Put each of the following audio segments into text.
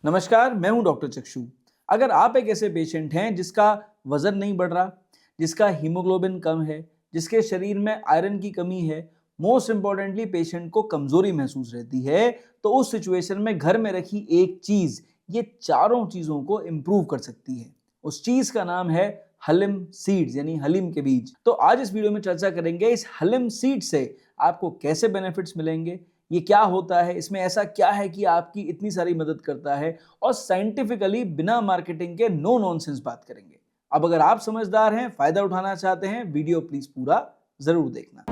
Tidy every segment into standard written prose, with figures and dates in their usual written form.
नमस्कार, मैं हूं डॉक्टर चक्षु। अगर आप एक ऐसे पेशेंट हैं जिसका वजन नहीं बढ़ रहा, जिसका हीमोग्लोबिन कम है, जिसके शरीर में आयरन की कमी है, मोस्ट इंपॉर्टेंटली पेशेंट को कमजोरी महसूस रहती है, तो उस सिचुएशन में घर में रखी एक चीज ये चारों चीजों को इंप्रूव कर सकती है। उस चीज का नाम है हलिम सीड्स यानी हलीम के बीज। तो आज इस वीडियो में चर्चा करेंगे इस हलिम सीड से आपको कैसे बेनिफिट्स मिलेंगे, ये क्या होता है, इसमें ऐसा क्या है कि आपकी इतनी सारी मदद करता है, और साइंटिफिकली बिना मार्केटिंग के नो नॉनसेंस बात करेंगे। अब अगर आप समझदार हैं, फायदा उठाना चाहते हैं, वीडियो प्लीज पूरा जरूर देखना।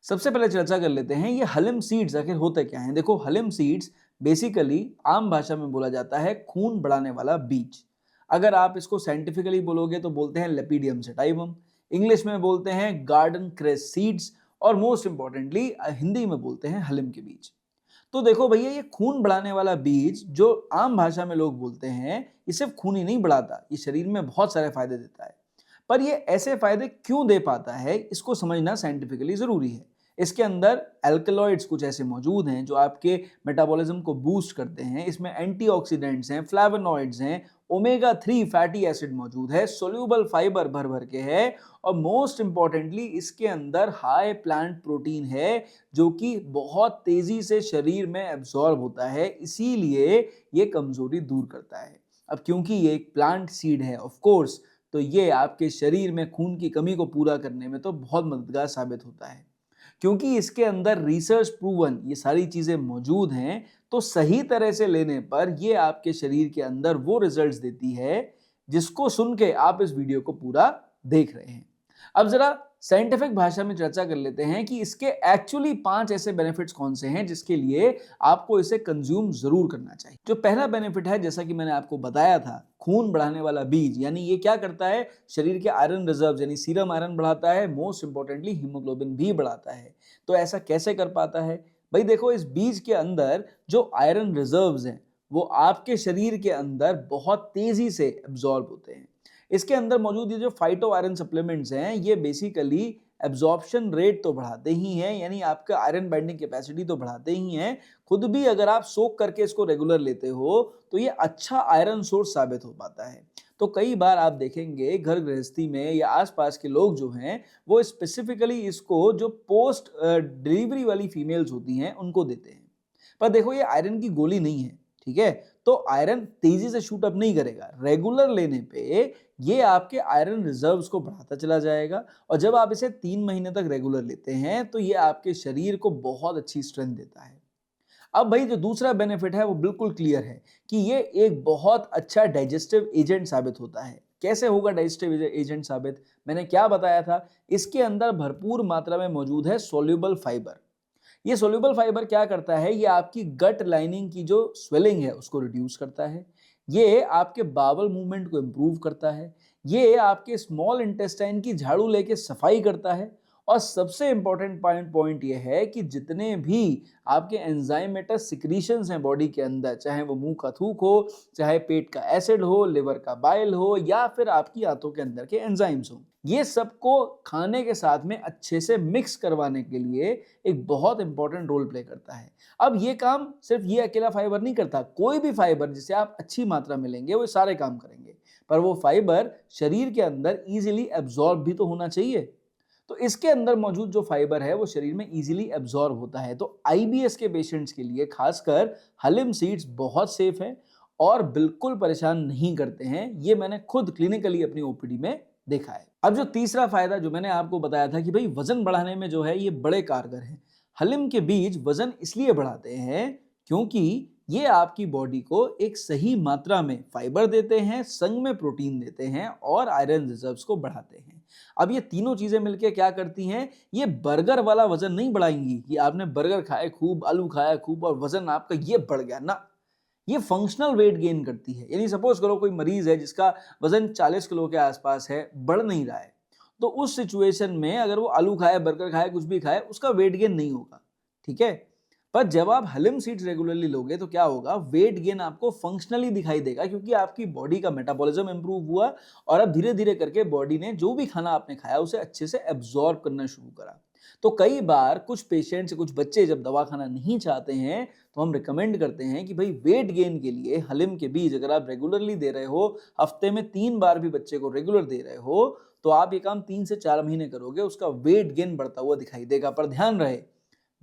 सबसे पहले चर्चा कर लेते हैं ये हलिम सीड्स आखिर होते क्या हैं। देखो, हलिम सीड्स बेसिकली आम भाषा में बोला जाता है खून बढ़ाने वाला बीज। अगर आप इसको साइंटिफिकली बोलोगे तो बोलते हैं लेपिडियम सेटाइवम, इंग्लिश में बोलते हैं गार्डन क्रेस सीड्स, और मोस्ट इंपॉर्टेंटली हिंदी में बोलते हैं हलिम के बीज। तो देखो भैया, ये खून बढ़ाने वाला बीज जो आम भाषा में लोग बोलते हैं, ये सिर्फ खून ही नहीं बढ़ाता, ये शरीर में बहुत सारे फायदे देता है। पर ये ऐसे फायदे क्यों दे पाता है, इसको समझना साइंटिफिकली जरूरी है। इसके अंदर एल्कलॉइड्स कुछ ऐसे मौजूद हैं जो आपके मेटाबॉलिज्म को बूस्ट करते हैं। इसमें एंटीऑक्सीडेंट्स हैं, फ्लेवोनॉइड्स हैं, ओमेगा 3 फैटी एसिड मौजूद है, सोल्यूबल फाइबर भर भर के है, और मोस्ट इंपॉर्टेंटली इसके अंदर हाई प्लांट प्रोटीन है जो कि बहुत तेजी से शरीर में एब्जॉर्ब होता है, इसीलिए ये कमजोरी दूर करता है। अब क्योंकि ये एक प्लांट सीड है ऑफ कोर्स, तो ये आपके शरीर में खून की कमी को पूरा करने में तो बहुत मददगार साबित होता है। क्योंकि इसके अंदर रिसर्च प्रूवन ये सारी चीजें मौजूद हैं, तो सही तरह से लेने पर ये आपके शरीर के अंदर वो रिजल्ट्स देती है जिसको सुन के आप इस वीडियो को पूरा देख रहे हैं। अब जरा साइंटिफिक भाषा में चर्चा कर लेते हैं कि इसके एक्चुअली 5 ऐसे बेनिफिट्स कौन से हैं जिसके लिए आपको इसे कंज्यूम जरूर करना चाहिए। जो पहला बेनिफिट है, जैसा कि मैंने आपको बताया था, खून बढ़ाने वाला बीज, यानी ये क्या करता है, शरीर के आयरन रिजर्व यानी सीरम आयरन बढ़ाता है, मोस्ट इंपॉर्टेंटली हीमोग्लोबिन भी बढ़ाता है। तो ऐसा कैसे कर पाता है भाई? देखो, इस बीज के अंदर जो आयरन रिजर्व्स हैं वो आपके शरीर के अंदर बहुत तेजी से एब्जॉर्ब होते हैं। इसके अंदर मौजूद ये जो फाइटो आयरन सप्लीमेंट्स हैं, ये बेसिकली एब्जॉर्प्शन रेट तो बढ़ाते ही हैं, यानी आपका आयरन बाइंडिंग कैपेसिटी तो बढ़ाते ही हैं। खुद भी अगर आप सोक करके इसको रेगुलर लेते हो तो ये अच्छा आयरन सोर्स साबित हो पाता है। तो कई बार आप देखेंगे घर गृहस्थी में या आसपास के लोग जो हैं वो स्पेसिफिकली इसको जो पोस्ट डिलीवरी वाली फीमेल्स होती हैं उनको देते हैं। पर देखो, ये आयरन की गोली नहीं है, ठीक है? तो आयरन तेजी से शूट अप नहीं करेगा। रेगुलर लेने पे ये आपके आयरन रिजर्व्स को बढ़ाता चला जाएगा, और जब आप इसे 3 महीने तक रेगुलर लेते हैं तो ये आपके शरीर को बहुत अच्छी स्ट्रेंथ देता है। अब भाई, जो दूसरा बेनिफिट है वो बिल्कुल क्लियर है कि ये एक बहुत अच्छा डाइजेस्टिव एजेंट साबित होता है। कैसे होगा डाइजेस्टिव एजेंट साबित? मैंने क्या बताया था, इसके अंदर भरपूर मात्रा में मौजूद है सोल्यूबल फाइबर। ये सोल्यूबल फाइबर क्या करता है, ये आपकी गट लाइनिंग की जो स्वेलिंग है उसको रिड्यूस करता है, ये आपके बावल मूवमेंट को इंप्रूव करता है, ये आपके स्मॉल इंटेस्टाइन की झाड़ू लेके सफाई करता है, और सबसे इंपॉर्टेंट पॉइंट ये है कि जितने भी आपके एंजाइमेटस सिक्रीशंस हैं बॉडी के अंदर, चाहे वो मुंह का थूक हो, चाहे पेट का एसिड हो, लिवर का बाइल हो, या फिर आपकी आंतों के अंदर के एंजाइम्स हो, ये सबको खाने के साथ में अच्छे से मिक्स करवाने के लिए एक बहुत इंपॉर्टेंट रोल प्ले करता है। अब ये काम सिर्फ ये अकेला फाइबर नहीं करता, कोई भी फाइबर जिसे आप अच्छी मात्रा में लेंगे वो सारे काम करेंगे, पर वो फाइबर शरीर के अंदर इजीली एब्जॉर्ब भी तो होना चाहिए। तो इसके अंदर मौजूद जो फाइबर है वो शरीर में इजीली एब्जॉर्ब होता है। तो आईबीएस के पेशेंट्स के लिए खासकर हलिम सीड्स बहुत सेफ है और बिल्कुल परेशान नहीं करते हैं। ये मैंने खुद क्लिनिकली अपनी ओपीडी में देखा है। अब जो तीसरा फायदा जो मैंने आपको बताया था कि भाई वजन बढ़ाने में जो है ये बड़े कारगर हैं। हलिम के बीज वजन इसलिए बढ़ाते हैं क्योंकि ये आपकी बॉडी को एक सही मात्रा में फाइबर देते हैं, संग में प्रोटीन देते हैं, और आयरन रिजर्व्स को बढ़ाते हैं। अब ये तीनों चीजें मिलकर क्या करती हैं, ये बर्गर वाला वजन नहीं बढ़ाएंगी कि आपने बर्गर खाए खूब, आलू खाया खूब और वजन आपका ये बढ़ गया ना। ये फंक्शनल वेट गेन करती है। यानी सपोज करो कोई मरीज है जिसका वजन 40 किलो के आसपास है, बढ़ नहीं रहा है, तो उस सिचुएशन में अगर वो आलू खाए, बर्गर खाए, कुछ भी खाए, उसका वेट गेन नहीं होगा, ठीक है? पर जब आप हलिम सीड्स रेगुलरली लोगे तो क्या होगा, वेट गेन आपको फंक्शनली दिखाई देगा, क्योंकि आपकी बॉडी का मेटाबॉलिज्म इंप्रूव हुआ और अब धीरे धीरे करके बॉडी ने जो भी खाना आपने खाया उसे अच्छे से एब्जॉर्ब करना शुरू करा। तो कई बार कुछ पेशेंट्स, कुछ बच्चे जब दवा खाना नहीं चाहते हैं तो हम रिकमेंड करते हैं कि भाई वेट गेन के लिए हलिम के बीज अगर आप रेगुलरली दे रहे हो, हफ्ते में 3 बार भी बच्चे को रेगुलर दे रहे हो, तो आप ये काम 3 से 4 महीने करोगे, उसका वेट गेन बढ़ता हुआ दिखाई देगा। पर ध्यान रहे,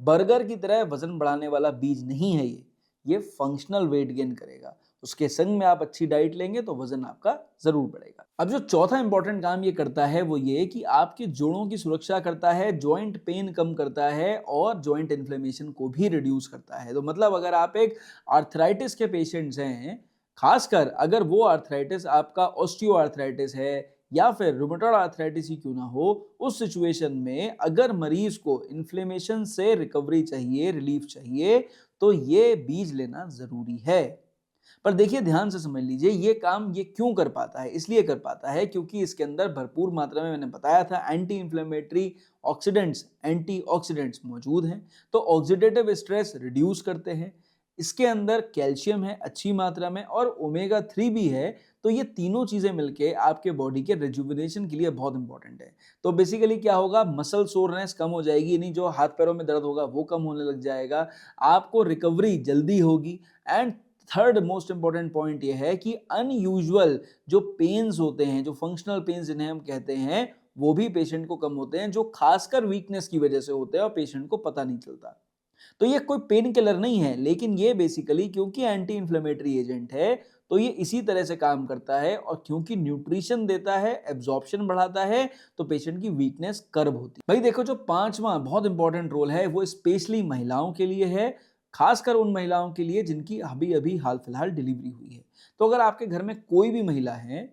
बर्गर की तरह वजन बढ़ाने वाला बीज नहीं है ये फंक्शनल वेट गेन करेगा। उसके संग में आप अच्छी डाइट लेंगे तो वजन आपका जरूर बढ़ेगा। अब जो चौथा इंपॉर्टेंट काम ये करता है वो ये कि आपके जोड़ों की सुरक्षा करता है, जॉइंट पेन कम करता है और जॉइंट इन्फ्लेमेशन को भी रिड्यूस करता है। तो मतलब अगर आप एक आर्थराइटिस के पेशेंट्स हैं, खासकर अगर वो आर्थराइटिस आपका ऑस्टियो आर्थराइटिस है या फिर रूमेटॉइड आर्थराइटिस ही क्यों ना हो, उस सिचुएशन में अगर मरीज को इन्फ्लेमेशन से रिकवरी चाहिए, रिलीफ चाहिए, तो ये बीज लेना जरूरी है। पर देखिए, ध्यान से समझ लीजिए, ये काम ये क्यों कर पाता है? इसलिए कर पाता है क्योंकि इसके अंदर भरपूर मात्रा में, मैंने बताया था, एंटी इन्फ्लेमेटरी ऑक्सीडेंट्स, एंटीऑक्सीडेंट्स मौजूद हैं। तो ऑक्सीडेटिव स्ट्रेस रिड्यूस करते हैं। इसके अंदर कैल्शियम है अच्छी मात्रा में और ओमेगा 3 भी है। तो ये तीनों चीजें मिलके आपके बॉडी के रिजुविनेशन के लिए बहुत इंपॉर्टेंट है। तो बेसिकली क्या होगा, मसल सोरनेस कम हो जाएगी, यानी जो हाथ पैरों में दर्द होगा वो कम होने लग जाएगा, आपको रिकवरी जल्दी होगी। And third most important point ये है कि अनयूजुअल जो पेन्स होते हैं, जो फंक्शनल पेन्स जिन्हें हम कहते हैं, वो भी पेशेंट को कम होते हैं, जो खासकर वीकनेस की वजह से होते हैं और पेशेंट को पता नहीं चलता। तो ये कोई पेन किलर नहीं है, लेकिन ये बेसिकली क्योंकि एंटी इन्फ्लेमेटरी एजेंट है तो ये इसी तरह से काम करता है, और क्योंकि न्यूट्रिशन देता है, एब्जॉर्प्शन बढ़ाता है, तो पेशेंट की वीकनेस कर्ब होती है। भाई देखो, जो पांचवा बहुत इंपॉर्टेंट रोल है वो स्पेशली महिलाओं के लिए है, खासकर उन महिलाओं के लिए जिनकी अभी अभी हाल फिलहाल डिलीवरी हुई है। तो अगर आपके घर में कोई भी महिला है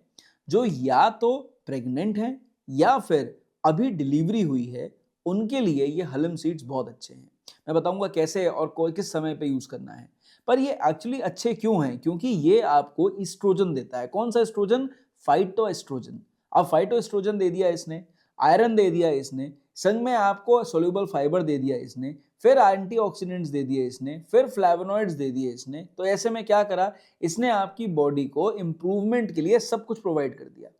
जो या तो प्रेग्नेंट है या फिर अभी डिलीवरी हुई है, उनके लिए ये हलम सीड्स बहुत अच्छे हैं। मैं बताऊंगा कैसे और कोई किस समय पे यूज करना है। पर ये एक्चुअली अच्छे क्यों हैं? क्योंकि ये आपको एस्ट्रोजन देता है। कौन सा एस्ट्रोजन? फाइटोएस्ट्रोजन। अब फाइटोएस्ट्रोजन दे दिया इसने, आयरन दे दिया इसने, संग में आपको सोल्यूबल फाइबर दे दिया इसने, फिर एंटीऑक्सीडेंट्स दे दिए इसने, फिर फ्लैवोनॉइड्स दे दिए इसने। तो ऐसे में क्या करा इसने, आपकी बॉडी को इंप्रूवमेंट के लिए सब कुछ प्रोवाइड कर दिया।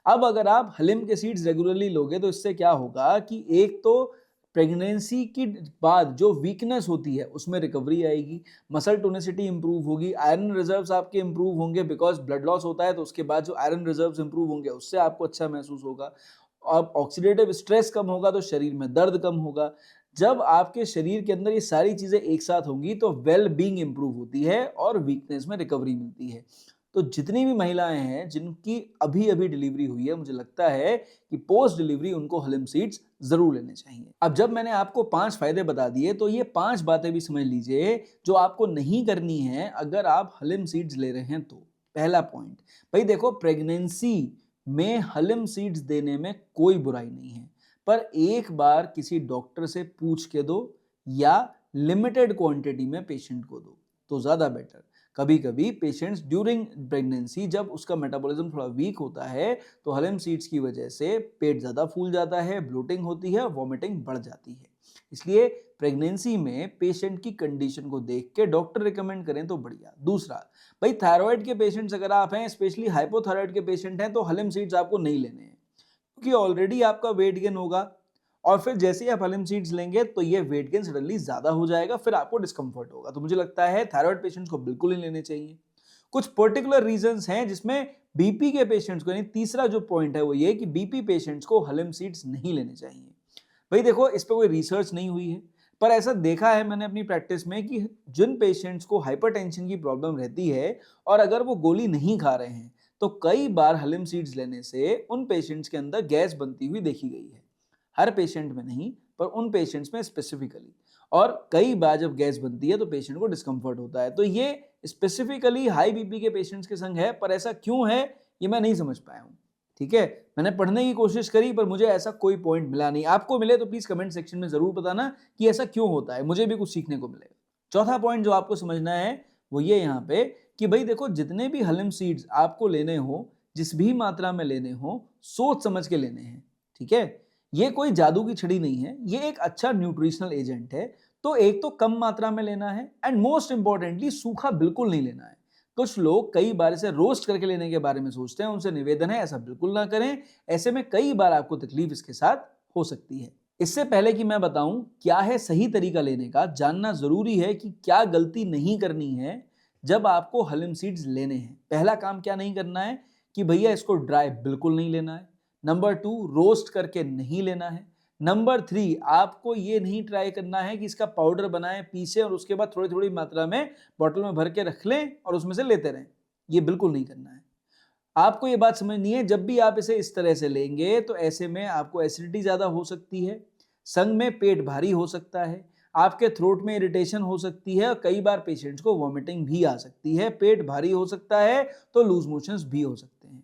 अब अगर आप हलिम के सीड्स रेगुलरली लोगे तो इससे क्या होगा कि एक तो प्रेगनेंसी के बाद जो वीकनेस होती है उसमें रिकवरी आएगी, मसल टोनिसिटी इंप्रूव होगी, आयरन रिजर्व्स आपके इंप्रूव होंगे, बिकॉज ब्लड लॉस होता है तो उसके बाद जो आयरन रिजर्व्स इंप्रूव होंगे उससे आपको अच्छा महसूस होगा। अब ऑक्सीडेटिव स्ट्रेस कम होगा तो शरीर में दर्द कम होगा। जब आपके शरीर के अंदर ये सारी चीजें एक साथ होंगी तो वेल बीइंग इंप्रूव होती है और वीकनेस में रिकवरी मिलती है। तो जितनी भी महिलाएं हैं जिनकी अभी अभी डिलीवरी हुई है, मुझे लगता है कि पोस्ट डिलीवरी उनको हलिम सीड्स जरूर लेने चाहिए। अब जब मैंने आपको 5 फायदे बता दिए तो ये 5 बातें भी समझ लीजिए जो आपको नहीं करनी है अगर आप हलिम सीड्स ले रहे हैं तो। पहला पॉइंट, भाई देखो, प्रेगनेंसी में हलिम सीड्स देने में कोई बुराई नहीं है, पर एक बार किसी डॉक्टर से पूछ के दो या लिमिटेड क्वांटिटी में पेशेंट को दो तो ज्यादा बेटर। कभी कभी पेशेंट्स ड्यूरिंग प्रेगनेंसी जब उसका मेटाबॉलिज्म थोड़ा वीक होता है तो हलिम सीड्स की वजह से पेट ज़्यादा फूल जाता है, ब्लोटिंग होती है, वॉमिटिंग बढ़ जाती है। इसलिए प्रेगनेंसी में पेशेंट की कंडीशन को देख के डॉक्टर रिकमेंड करें तो बढ़िया। दूसरा, भाई थायराइड के पेशेंट्स अगर आप हैं, स्पेशली हाइपोथायराइड के पेशेंट हैं, तो हलिम सीड्स आपको नहीं लेने हैं, क्योंकि ऑलरेडी आपका वेट गेन होगा और फिर जैसे ही आप हलिम सीड्स लेंगे तो ये वेट गेन सडनली ज्यादा हो जाएगा, फिर आपको डिस्कंफर्ट होगा। तो मुझे लगता है थायराइड पेशेंट्स को बिल्कुल नहीं लेने चाहिए। कुछ पर्टिकुलर रीजंस हैं जिसमें बीपी के पेशेंट्स को, यानी तीसरा जो पॉइंट है वो ये कि बीपी पेशेंट्स को हलिम सीड्स नहीं लेने चाहिए। भाई देखो, इस पर कोई रिसर्च नहीं हुई है, पर ऐसा देखा है मैंने अपनी प्रैक्टिस में कि जिन पेशेंट्स को हाइपरटेंशन की प्रॉब्लम रहती है और अगर वो गोली नहीं खा रहे हैं तो कई बार हलिम सीड्स लेने से उन पेशेंट्स के अंदर गैस बनती हुई देखी गई है। हर पेशेंट में नहीं, पर उन पेशेंट्स में स्पेसिफिकली। और कई बार जब गैस बनती है तो पेशेंट को डिस्कंफर्ट होता है। तो ये स्पेसिफिकली हाई बीपी के पेशेंट्स के संग है, पर ऐसा क्यों है ये मैं नहीं समझ पाया हूँ। ठीक है, मैंने पढ़ने की कोशिश करी पर मुझे ऐसा कोई पॉइंट मिला नहीं। आपको मिले तो प्लीज कमेंट सेक्शन में जरूर बताना कि ऐसा क्यों होता है, मुझे भी कुछ सीखने को मिलेगा। चौथा पॉइंट जो आपको समझना है वो ये यहाँ पे कि भाई देखो, जितने भी हलिम सीड्स आपको लेने हो, जिस भी मात्रा में लेने हो, सोच समझ के लेने हैं। ठीक है, ये कोई जादू की छड़ी नहीं है, ये एक अच्छा न्यूट्रिशनल एजेंट है। तो एक तो कम मात्रा में लेना है एंड मोस्ट इंपॉर्टेंटली सूखा बिल्कुल नहीं लेना है। कुछ लोग कई बार इसे रोस्ट करके लेने के बारे में सोचते हैं, उनसे निवेदन है ऐसा बिल्कुल ना करें। ऐसे में कई बार आपको तकलीफ इसके साथ हो सकती है। इससे पहले कि मैं बताऊं क्या है सही तरीका लेने का, जानना जरूरी है कि क्या गलती नहीं करनी है जब आपको हलीम सीड्स लेने हैं। पहला काम क्या नहीं करना है कि भैया इसको ड्राई बिल्कुल नहीं लेना है। नंबर 2, रोस्ट करके नहीं लेना है। नंबर 3, आपको ये नहीं ट्राई करना है कि इसका पाउडर बनाएं, पीसे और उसके बाद थोड़ी थोड़ी मात्रा में बॉटल में भर के रख लें और उसमें से लेते रहें। ये बिल्कुल नहीं करना है। आपको ये बात समझनी है, जब भी आप इसे इस तरह से लेंगे तो ऐसे में आपको एसिडिटी ज्यादा हो सकती है, संग में पेट भारी हो सकता है, आपके थ्रोट में इरिटेशन हो सकती है और कई बार पेशेंट्स को वॉमिटिंग भी आ सकती है। पेट भारी हो सकता है तो लूज मोशंस भी हो सकते हैं।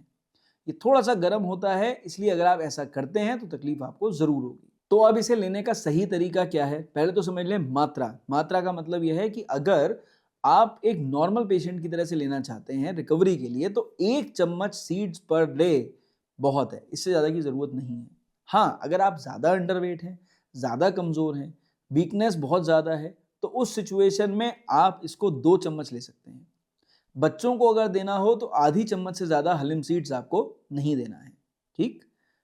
ये थोड़ा सा गर्म होता है, इसलिए अगर आप ऐसा करते हैं तो तकलीफ आपको जरूर होगी। तो अब इसे लेने का सही तरीका क्या है, पहले तो समझ लें मात्रा। मात्रा का मतलब यह है कि अगर आप एक नॉर्मल पेशेंट की तरह से लेना चाहते हैं रिकवरी के लिए तो 1 चम्मच सीड्स पर डे बहुत है, इससे ज़्यादा की ज़रूरत नहीं है। हाँ, अगर आप ज़्यादा अंडरवेट हैं, ज़्यादा कमज़ोर हैं, वीकनेस बहुत ज़्यादा है, तो उस सिचुएशन में आप इसको 2 चम्मच ले सकते हैं। बच्चों को अगर देना हो तो आधी चम्मच से ज़्यादा हलीम सीड्स आपको नहीं देना है। ठीक।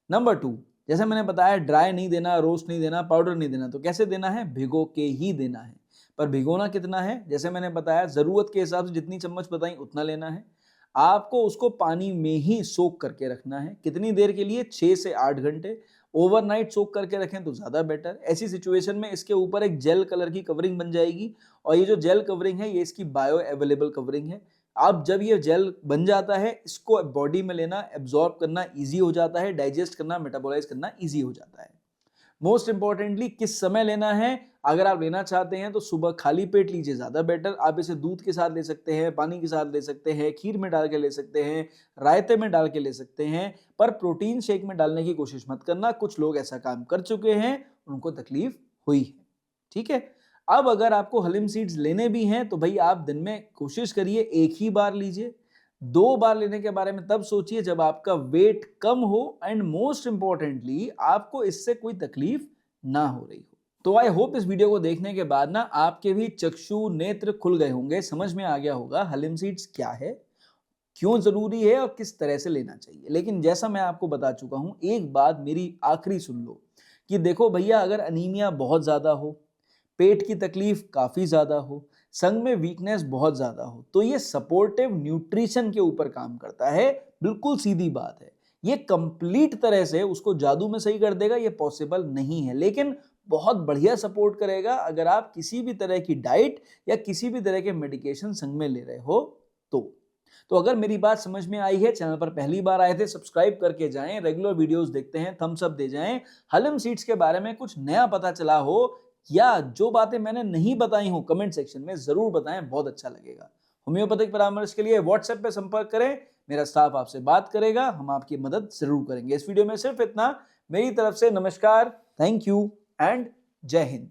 नंबर 2, जैसे मैंने बताया ड्राई नहीं देना, रोस्ट नहीं देना, पाउडर नहीं देना। तो कैसे देना है, भिगो के ही देना है। पर भिगोना कितना है, जैसे मैंने बताया ज़रूरत के हिसाब से जितनी चम्मच बताई उतना लेना है। आपको उसको पानी में ही सोक करके रखना है। कितनी देर के लिए, 6 से 8 घंटे। ओवरनाइट सोक करके रखें तो ज़्यादा बेटर। ऐसी सिचुएशन में इसके ऊपर एक जेल कलर की कवरिंग बन जाएगी और ये जो जेल कवरिंग है ये इसकी बायो अवेलेबल कवरिंग है। अब जब ये जेल बन जाता है इसको बॉडी में लेना, एब्जॉर्ब करना इजी हो जाता है, डाइजेस्ट करना, मेटाबोलाइज करना इजी हो जाता है। मोस्ट इंपॉर्टेंटली किस समय लेना है, अगर आप लेना चाहते हैं तो सुबह खाली पेट लीजिए, ज़्यादा बेटर। आप इसे दूध के साथ ले सकते हैं, पानी के साथ ले सकते हैं, खीर में डाल के ले सकते हैं, रायते में डाल के ले सकते हैं, पर प्रोटीन शेक में डालने की कोशिश मत करना। कुछ लोग ऐसा काम कर चुके हैं, उनको तकलीफ हुई है। ठीक है। अब अगर आपको हलीम सीड्स लेने भी हैं तो भाई आप दिन में कोशिश करिए 1 ही बार लीजिए। 2 बार लेने के बारे में तब सोचिए जब आपका वेट कम हो एंड मोस्ट इंपॉर्टेंटली आपको इससे कोई तकलीफ ना हो रही हो। तो आई होप इस वीडियो को देखने के बाद ना आपके भी चक्षु नेत्र खुल गए होंगे, समझ में आ गया होगा हलीम सीड्स क्या है, क्यों जरूरी है और किस तरह से लेना चाहिए। लेकिन जैसा मैं आपको बता चुका हूं, एक बात मेरी आखिरी सुन लो कि देखो भैया, अगर अनीमिया बहुत ज्यादा हो, पेट की तकलीफ काफी ज्यादा हो, संग में वीकनेस बहुत ज्यादा हो, तो ये सपोर्टिव न्यूट्रिशन के ऊपर काम करता है। बिल्कुल सीधी बात है। ये कंप्लीट तरह से उसको जादू में सही कर देगा ये पॉसिबल नहीं है, लेकिन बहुत बढ़िया सपोर्ट करेगा अगर आप किसी भी तरह की डाइट या किसी भी तरह के मेडिकेशन संग में ले रहे हो तो अगर मेरी बात समझ में आई है, चैनल पर पहली बार आए थे सब्सक्राइब करके जाएं, रेगुलर वीडियोस देखते हैं थम्स अप दे जाएं। हलीम सीड्स के बारे में कुछ नया पता चला हो या जो बातें मैंने नहीं बताई हो कमेंट सेक्शन में जरूर बताएं, बहुत अच्छा लगेगा। होम्योपैथिक परामर्श के लिए व्हाट्सएप पे संपर्क करें, मेरा स्टाफ आपसे बात करेगा, हम आपकी मदद जरूर करेंगे। इस वीडियो में सिर्फ इतना। मेरी तरफ से नमस्कार, थैंक यू एंड जय हिंद।